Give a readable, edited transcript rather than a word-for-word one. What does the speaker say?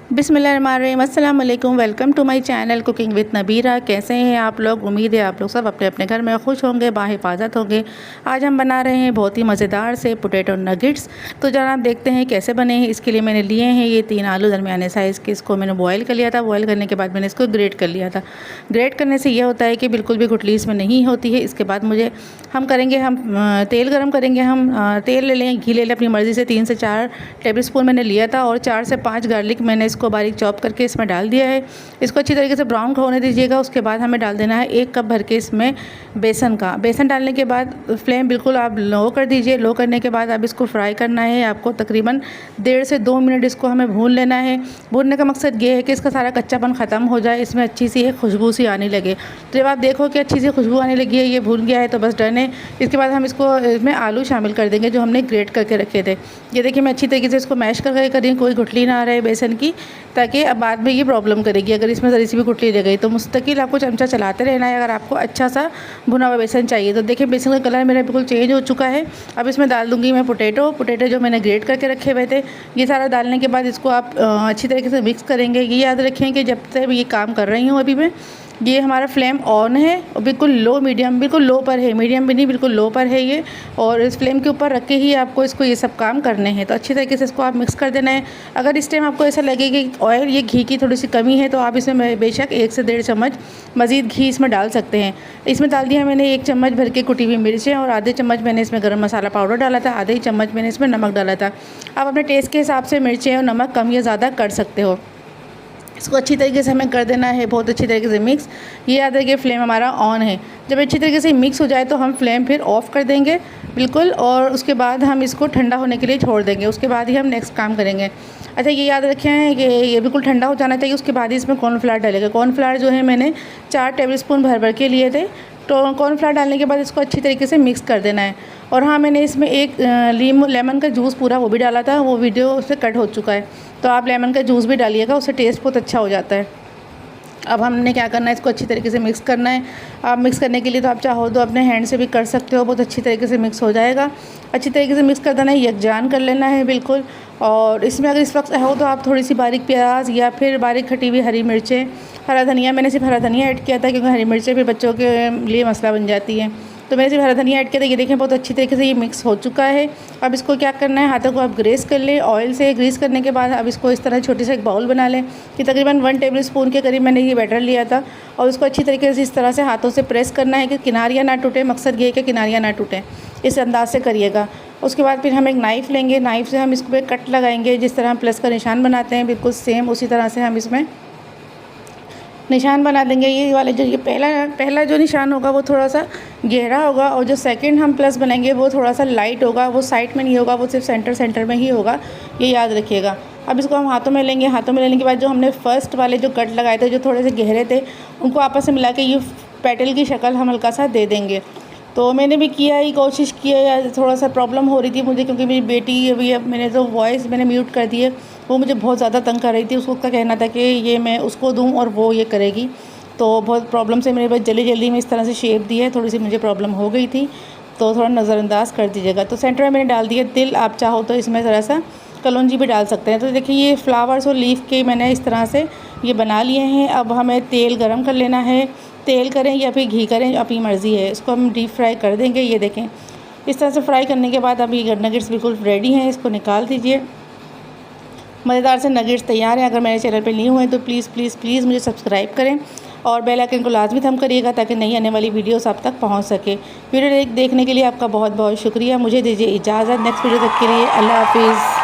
बिस्मिल्लाहिर्रहमानिर्रहीम, अस्सलाम वालेकुम। Welcome to my channel cooking with Nabira. कैसे हैं आप लोग? उम्मीद है आप लोग सब अपने अपने घर में खुश होंगे, बाहिफाजत होंगे। आज हम बना रहे हैं बहुत ही मज़ेदार से पोटैटो नगेट्स। तो जनाब देखते हैं कैसे बने हैं। इसके लिए मैंने लिए हैं ये 3 आलू दरमियाने साइज़ के। इसको मैंने बॉयल कर लिया था। बॉयल करने के बाद मैंने इसको ग्रेट कर लिया था। ग्रेट करने से यह होता है कि बिल्कुल भी गुठली इसमें नहीं होती है। इसके बाद हम तेल गर्म करेंगे। हम तेल ले लें, घी ले लें अपनी मर्ज़ी से। 3 से 4 टेबल स्पून मैंने लिया था और 4 से 5 गार्लिक मैंने इसको बारीक चॉप करके इसमें डाल दिया है। इसको अच्छी तरीके से ब्राउन होने दीजिएगा। उसके बाद हमें डाल देना है 1 कप भर के इसमें बेसन का। बेसन डालने के बाद फ्लेम बिल्कुल आप लो कर दीजिए। लो करने के बाद अब इसको फ्राई करना है आपको। तकरीबन 1.5 से 2 मिनट इसको हमें भून लेना है। भूनने का मकसद ये है कि इसका सारा कच्चापन ख़त्म हो जाए, इसमें अच्छी सी एक खुशबू सी आने लगे। तो जब आप देखो कि अच्छी सी खुशबू आने लगी है, ये भून गया है, तो बस डन है। इसके बाद हम इसमें आलू शामिल कर देंगे जो हमने ग्रेट करके रखे थे। ये देखिए मैं अच्छी तरीके से इसको मैश करके करें, कोई गुठली ना आ रहे बेसन की, ताकि अब बाद में ये प्रॉब्लम करेगी अगर इसमें ज़रा सी भी गुठली रह गई। तो मुस्तकिल आपको चमचा चलाते रहना है अगर आपको अच्छा सा भुना हुआ बेसन चाहिए। तो देखिए बेसन का कलर मेरा बिल्कुल चेंज हो चुका है। अब इसमें डाल दूँगी मैं पोटैटो जो मैंने ग्रेट करके रखे हुए थे। ये सारा डालने के बाद इसको आप अच्छी तरीके से मिक्स करेंगे। ये याद रखें कि जब तक ये काम कर रही हूँ अभी मैं, ये हमारा फ्लेम ऑन है और बिल्कुल लो मीडियम, बिल्कुल लो पर है, मीडियम भी नहीं, बिल्कुल लो पर है ये। और इस फ्लेम के ऊपर रख के ही आपको इसको ये सब काम करने हैं। तो अच्छी तरीके से इसको आप मिक्स कर देना है। अगर इस टाइम आपको ऐसा लगे कि ऑयल या घी की थोड़ी सी कमी है, तो आप इसमें बेशक 1 से 1.5 चम्मच मज़ीद घी इसमें डाल सकते हैं। इसमें डाल दिया मैंने 1 चम्मच भर के कुटी हुई मिर्चें और आधे चम्मच मैंने इसमें गरम मसाला पाउडर डाला था, आधे ही चम्मच मैंने इसमें नमक डाला था। आप अपने टेस्ट के हिसाब से मिर्चें और नमक कम या ज़्यादा कर सकते हो। इसको अच्छी तरीके से हमें कर देना है, बहुत अच्छी तरीके से मिक्स। ये याद रखिए फ्लेम हमारा ऑन है। जब अच्छी तरीके से मिक्स हो जाए तो हम फ्लेम फिर ऑफ़ कर देंगे बिल्कुल, और उसके बाद हम इसको ठंडा होने के लिए छोड़ देंगे। उसके बाद ही हम नेक्स्ट काम करेंगे। अच्छा ये याद रखें कि ये बिल्कुल ठंडा हो जाना चाहिए। उसके बाद ही इसमें कॉर्नफ्लावर डालेंगे। कॉर्नफ्लावर जो है मैंने 4 टेबल स्पून भर के लिए थे। तो कॉर्नफ्लावर डालने के बाद इसको अच्छी तरीके से मिक्स कर देना है। और हाँ, मैंने इसमें एक लेमन का जूस पूरा वो भी डाला था, वो वीडियो उससे कट हो चुका है। तो आप लेमन का जूस भी डालिएगा, उससे टेस्ट बहुत अच्छा हो जाता है। अब हमने क्या करना है, इसको अच्छी तरीके से मिक्स करना है। आप मिक्स करने के लिए तो आप चाहो तो अपने हैंड से भी कर सकते हो, बहुत अच्छी तरीके से मिक्स हो जाएगा। अच्छी तरीके से मिक्स कर देना है, यकजान कर लेना है बिल्कुल। और इसमें अगर इस वक्त हो तो आप थोड़ी सी बारीक प्याज या फिर बारीक कटी हुई हरी मिर्चें, हरा धनिया, मैंने सिर्फ हरा धनिया ऐड किया था क्योंकि हरी मिर्चें फिर बच्चों के लिए मसला बन जाती हैं। तो मैंने सिर्फ हरा धनिया ऐड किया था। ये देखें बहुत अच्छी तरीके से ये मिक्स हो चुका है। अब इसको क्या करना है, हाथों को आप ग्रीस कर लें ऑयल से। ग्रीस करने के बाद अब इसको इस तरह छोटे से एक बाउल बना लें कि तकरीबन 1 टेबल स्पून के करीब मैंने ये बैटर लिया था। और उसको अच्छी तरीके से इस तरह से हाथों से प्रेस करना है कि किनारियाँ ना टूटें। मकसद ये है कि किनारियाँ ना टूटें, इस अंदाज से करिएगा। उसके बाद फिर हम एक नाइफ़ लेंगे। नाइफ़ से हम इसको पे कट लगाएंगे, जिस तरह हम प्लस का निशान बनाते हैं बिल्कुल सेम उसी तरह से हम इसमें निशान बना देंगे। ये वाले जो ये पहला जो निशान होगा वो थोड़ा सा गहरा होगा, और जो सेकंड हम प्लस बनाएंगे वो थोड़ा सा लाइट होगा। वो साइड में नहीं होगा, वो सिर्फ सेंटर में ही होगा, ये याद रखिएगा। अब इसको हम हाथों में लेंगे। हाथों में लेने के बाद जो हमने फर्स्ट वाले जो कट लगाए थे जो थोड़े से गहरे थे, उनको आपस में मिला के ये पेटल की शक्ल हम हल्का सा दे देंगे। तो मैंने भी किया ही, कोशिश की है। थोड़ा सा प्रॉब्लम हो रही थी मुझे क्योंकि मेरी बेटी अभी, अब मैंने तो वॉइस मैंने म्यूट कर दी है, वो मुझे बहुत ज़्यादा तंग कर रही थी। उसका कहना था कि ये मैं उसको दूं और वो ये करेगी। तो बहुत प्रॉब्लम से मेरे पास जल्दी में इस तरह से शेप दी है। थोड़ी सी मुझे प्रॉब्लम हो गई थी, तो थोड़ा नज़रअंदाज कर दीजिएगा। तो सेंटर में मैंने डाल दिया तिल। आप चाहो तो इसमें ज़रा सा कलौंजी भी डाल सकते हैं। तो देखिए ये फ्लावर्स और लीफ के मैंने इस तरह से ये बना लिए हैं। अब हमें तेल गरम कर लेना है। तेल करें या फिर घी करें, अपनी मर्ज़ी है। इसको हम डीप फ्राई कर देंगे। ये देखें इस तरह से फ्राई करने के बाद अब ये नगेट्स बिल्कुल रेडी हैं। इसको निकाल दीजिए। मज़ेदार से नगेट्स तैयार हैं। अगर मेरे चैनल पे न्यू हैं तो प्लीज़ मुझे सब्सक्राइब करें और बेल आइकन को लाजमी थम करिएगा ताकि नई आने वाली वीडियोस आप तक पहुंच सके। वीडियो देखने के लिए आपका बहुत बहुत शुक्रिया। मुझे दीजिए इजाज़त। नेक्स्ट वीडियो तक के लिए अल्लाह हाफिज़।